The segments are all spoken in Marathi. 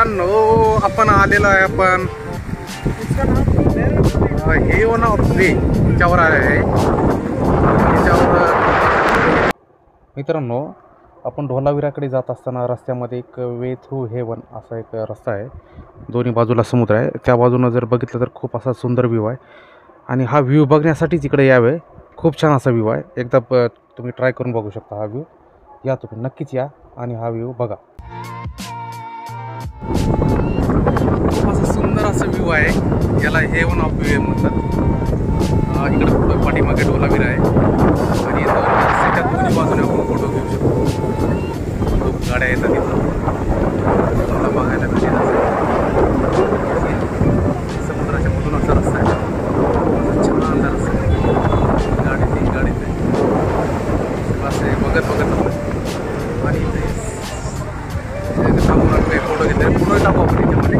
मित्रांनो आपण आलेलो आहे आपण हे वन ऑफ वे त्याच्यावर आहे त्याच्यावर मित्रांनो आपण ढोलावीराकडे जात असताना रस्त्यामध्ये एक वे थ्रू हेवन असा एक रस्ता आहे. दोन्ही बाजूला समुद्र आहे. त्या बाजूनं जर बघितलं तर खूप असा सुंदर व्ह्यू आहे आणि हा व्ह्यू बघण्यासाठीच इकडे यावे. खूप छान असा व्ह्यू आहे. एकदा तुम्ही ट्राय करून बघू शकता हा व्ह्यू. या तुम्ही नक्कीच या आणि हा व्ह्यू बघा. खूप असा सुंदर असा व्ह्यू आहे. याला हेवन ऑफ व्ह्यू म्हणतात. इकडे पुढे पाठीमागे ढोलावीर आहे आणि रस्त्याच्या दोन्ही बाजूने आपण फोटो घेऊ शकतो. खूप गाड्या येतात तिथं मला बघायला भेटेल. समुद्राच्या मधून असा रस्ता आहे. छान रस्ता आहे. गाडीचे असे बघत आणि इथे थांबून काही फोटो घेतले. फोटो टाकू आपण याच्यामध्ये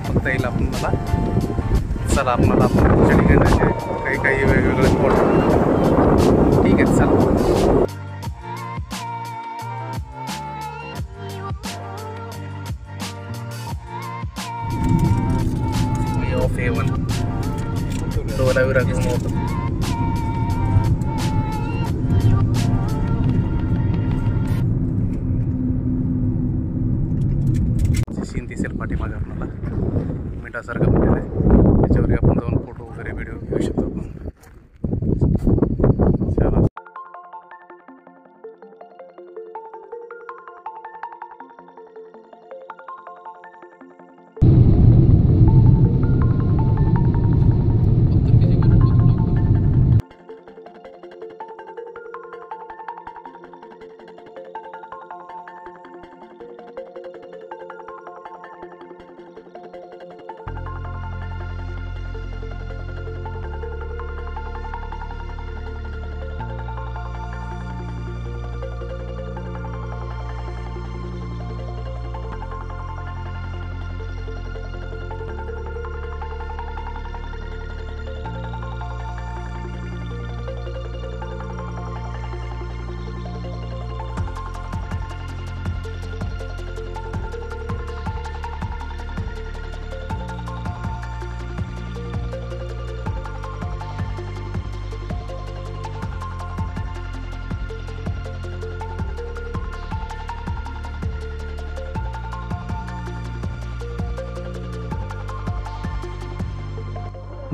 बघता येईल आपण मला. चला आपल्याला आपण दुसऱ्या ठिकाणी काही वेगवेगळे स्पॉट. ठीक आहे चला. ऑफ हेवन ढोलावीरा घेऊन होतो. सीन दिसेल पाठीमागे आपल्याला मिठासारखं मंदिर आहे. त्याच्यावर आपण जाऊन फोटो वगैरे व्हिडिओ घेऊ शकतो आपण.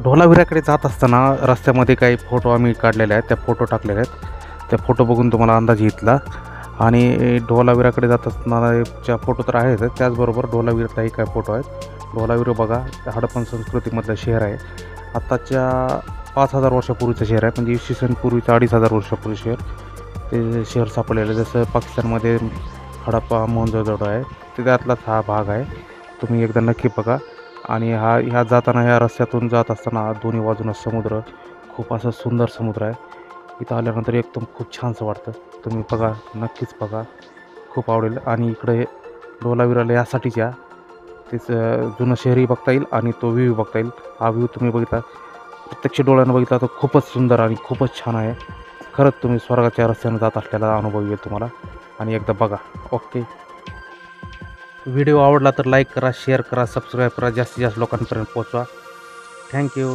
ढोलावीराकडे जात असताना रस्त्यामध्ये काही फोटो आम्ही काढलेले आहेत. त्या फोटो टाकलेले आहेत. त्या फोटो बघून तुम्हाला अंदाज येतला. आणि ढोलावीराकडे जात असतानाच्या फोटो तर आहेत. त्याचबरोबर ढोलावीरातलाही काही फोटो आहेत. ढोलावीर बघा हडप्पन संस्कृतीमधलं शहर आहे. आत्ताच्या 5000 वर्षापूर्वीचं शहर आहे. म्हणजे इसवी सन पूर्वीचं 2500 वर्षापूर्वी ते शहर सापडलेलं आहे. जसं पाकिस्तानमध्ये हडप्पा मोहनजोदडो आहे ते त्यातलाच हा भाग आहे. तुम्ही एकदा नक्की बघा. आणि ह्या जाताना ह्या रस्त्यातून जात असताना दोन्ही बाजूनं समुद्र खूप असं सुंदर समुद्र आहे. इथं आल्यानंतर एकदम खूप छानसं वाटतं. तुम्ही बघा नक्कीच बघा खूप आवडेल. आणि इकडे ढोलावीराला यासाठीच या. तेच जुनं शहरही बघता येईल आणि तो व्ह्यू बघता येईल. हा व्ह्यू तुम्ही बघितला प्रत्यक्ष डोळ्यानं बघितला तर खूपच सुंदर आणि खूपच छान आहे. खरंच तुम्ही स्वर्गाच्या रस्त्यानं जात असलेला अनुभव येईल तुम्हाला. आणि एकदा बघा. ओके. व्हिडिओ आवडला तर लाईक करा, शेअर करा, सबस्क्राईब करा. जास्तीत जास्त लोकांपर्यंत पोहोचवा. थँक्यू.